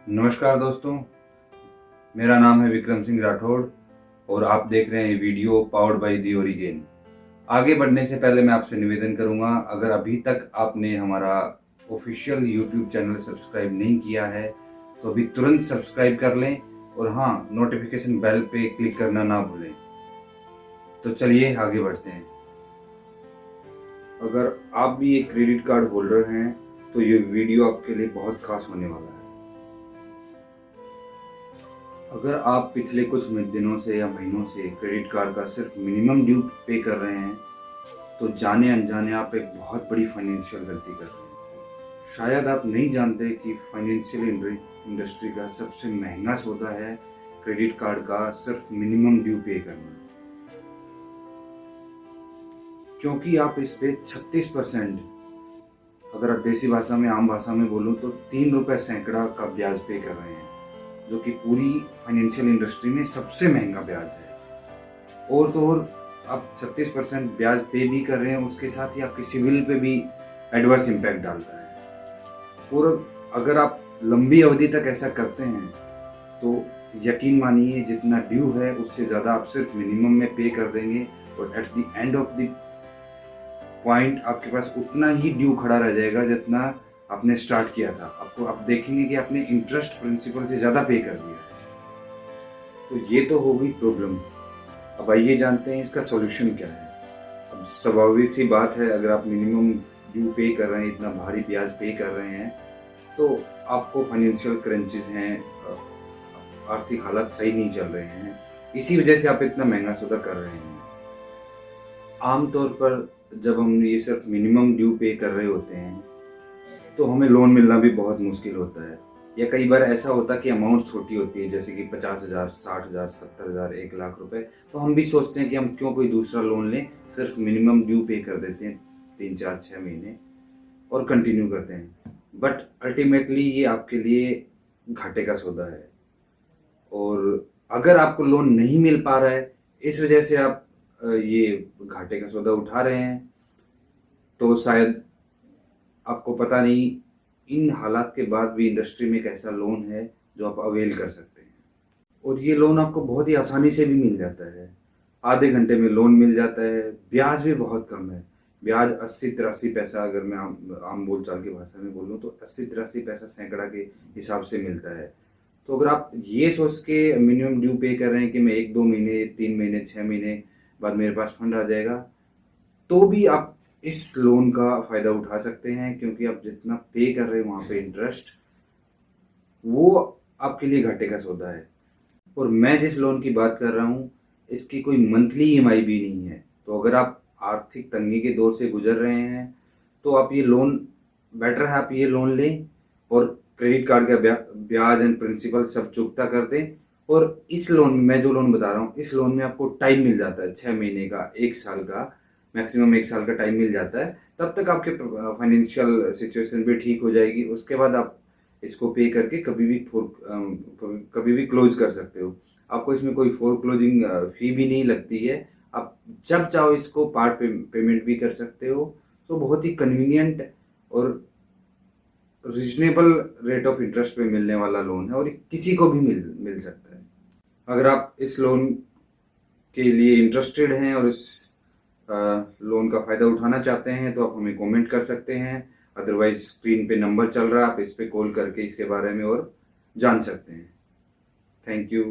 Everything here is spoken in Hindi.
नमस्कार दोस्तों, मेरा नाम है विक्रम सिंह राठौड़ और आप देख रहे हैं video powered by the origin. आगे बढ़ने से पहले मैं आपसे निवेदन करूंगा, अगर अभी तक आपने हमारा ऑफिशियल यूट्यूब चैनल सब्सक्राइब नहीं किया है तो अभी तुरंत सब्सक्राइब कर लें और हाँ, नोटिफिकेशन बेल पे क्लिक करना ना भूलें। तो चलिए आगे बढ़ते हैं। अगर आप भी एक क्रेडिट कार्ड होल्डर हैं तो ये वीडियो आपके लिए बहुत खास होने वाला है। अगर आप पिछले कुछ दिनों से या महीनों से क्रेडिट कार्ड का सिर्फ मिनिमम ड्यू पे कर रहे हैं तो जाने अनजाने आप एक बहुत बड़ी फाइनेंशियल गलती कर रहे हैं। शायद आप नहीं जानते कि फाइनेंशियल इंडस्ट्री का सबसे महंगा सौदा है क्रेडिट कार्ड का सिर्फ मिनिमम ड्यू पे करना, क्योंकि आप इस पे 36%, अगर आप देसी भाषा में आम भाषा में बोलूँ तो 3 रुपये सैकड़ा का ब्याज पे कर रहे हैं, जो कि पूरी फाइनेंशियल इंडस्ट्री में सबसे महंगा ब्याज है। और तो और आप 36% ब्याज पे भी कर रहे हैं, उसके साथ ही आपकी सिविल पे भी एडवर्स इम्पैक्ट डालता है। और अगर आप लंबी अवधि तक ऐसा करते हैं तो यकीन मानिए जितना ड्यू है उससे ज़्यादा आप सिर्फ मिनिमम में पे कर देंगे और at the end of the point आपके पास उतना ही ड्यू खड़ा रह जाएगा जितना आपने स्टार्ट किया था। आपको आप देखेंगे कि आपने इंटरेस्ट प्रिंसिपल से ज़्यादा पे कर दिया है। तो ये तो हो गई प्रॉब्लम। अब आइए जानते हैं इसका सॉल्यूशन क्या है। अब स्वाभाविक सी बात है, अगर आप मिनिमम ड्यू पे कर रहे हैं, इतना भारी ब्याज पे कर रहे हैं, तो आपको फाइनेंशियल क्रंचेस हैं, आर्थिक हालात सही नहीं चल रहे हैं, इसी वजह से आप इतना महंगा सौदा कर रहे हैं। आमतौर पर जब हम ये सिर्फ मिनिमम ड्यू पे कर रहे होते हैं तो हमें लोन मिलना भी बहुत मुश्किल होता है, या कई बार ऐसा होता है कि अमाउंट छोटी होती है, जैसे कि 50,000, 60,000, 70,000, 1 लाख रुपए, तो हम भी सोचते हैं कि हम क्यों कोई दूसरा लोन लें, सिर्फ मिनिमम ड्यू पे कर देते हैं 3, 4, 6 महीने और कंटिन्यू करते हैं। बट अल्टीमेटली ये आपके लिए घाटे का सौदा है। और अगर आपको लोन नहीं मिल पा रहा है, इस वजह से आप ये घाटे का सौदा उठा रहे हैं, तो शायद आपको पता नहीं इन हालात के बाद भी इंडस्ट्री में एक ऐसा लोन है जो आप अवेल कर सकते हैं। और ये लोन आपको बहुत ही आसानी से भी मिल जाता है, आधे घंटे में लोन मिल जाता है। ब्याज भी बहुत कम है, ब्याज 80-83 पैसा, अगर मैं आम बोलचाल की भाषा में बोलूँ तो 80-83 पैसा सैकड़ा के हिसाब से मिलता है। तो अगर आप ये सोच के मिनिमम ड्यू पे कर रहे हैं कि मैं 1-2 महीने, 3 महीने, 6 महीने बाद मेरे पास फंड आ जाएगा, तो भी आप इस लोन का फ़ायदा उठा सकते हैं, क्योंकि आप जितना पे कर रहे हैं वहाँ पे इंटरेस्ट, वो आपके लिए घाटे का सौदा है। और मैं जिस लोन की बात कर रहा हूँ इसकी कोई मंथली ईएमआई भी नहीं है। तो अगर आप आर्थिक तंगी के दौर से गुजर रहे हैं तो आप ये लोन, बेटर है आप ये लोन लें और क्रेडिट कार्ड का ब्याज एंड प्रिंसिपल सब चुकता कर दें। और इस लोन में, मैं जो लोन बता रहा हूँ, इस लोन में आपको टाइम मिल जाता है 6 महीने का, 1 साल का, मैक्सिमम 1 साल का टाइम मिल जाता है। तब तक आपके फाइनेंशियल सिचुएशन भी ठीक हो जाएगी। उसके बाद आप इसको पे करके कभी भी क्लोज कर सकते हो। आपको इसमें कोई फोर क्लोजिंग फी भी नहीं लगती है। आप जब चाहो इसको पार्ट पेमेंट भी कर सकते हो। तो बहुत ही कन्वीनियंट और रिजनेबल रेट ऑफ इंटरेस्ट पे मिलने वाला लोन है और ये किसी को भी मिल सकता है। अगर आप इस लोन के लिए इंटरेस्टेड हैं और इस लोन का फ़ायदा उठाना चाहते हैं तो आप हमें कमेंट कर सकते हैं। अदरवाइज स्क्रीन पे नंबर चल रहा है, आप इस पे कॉल करके इसके बारे में और जान सकते हैं। Thank you.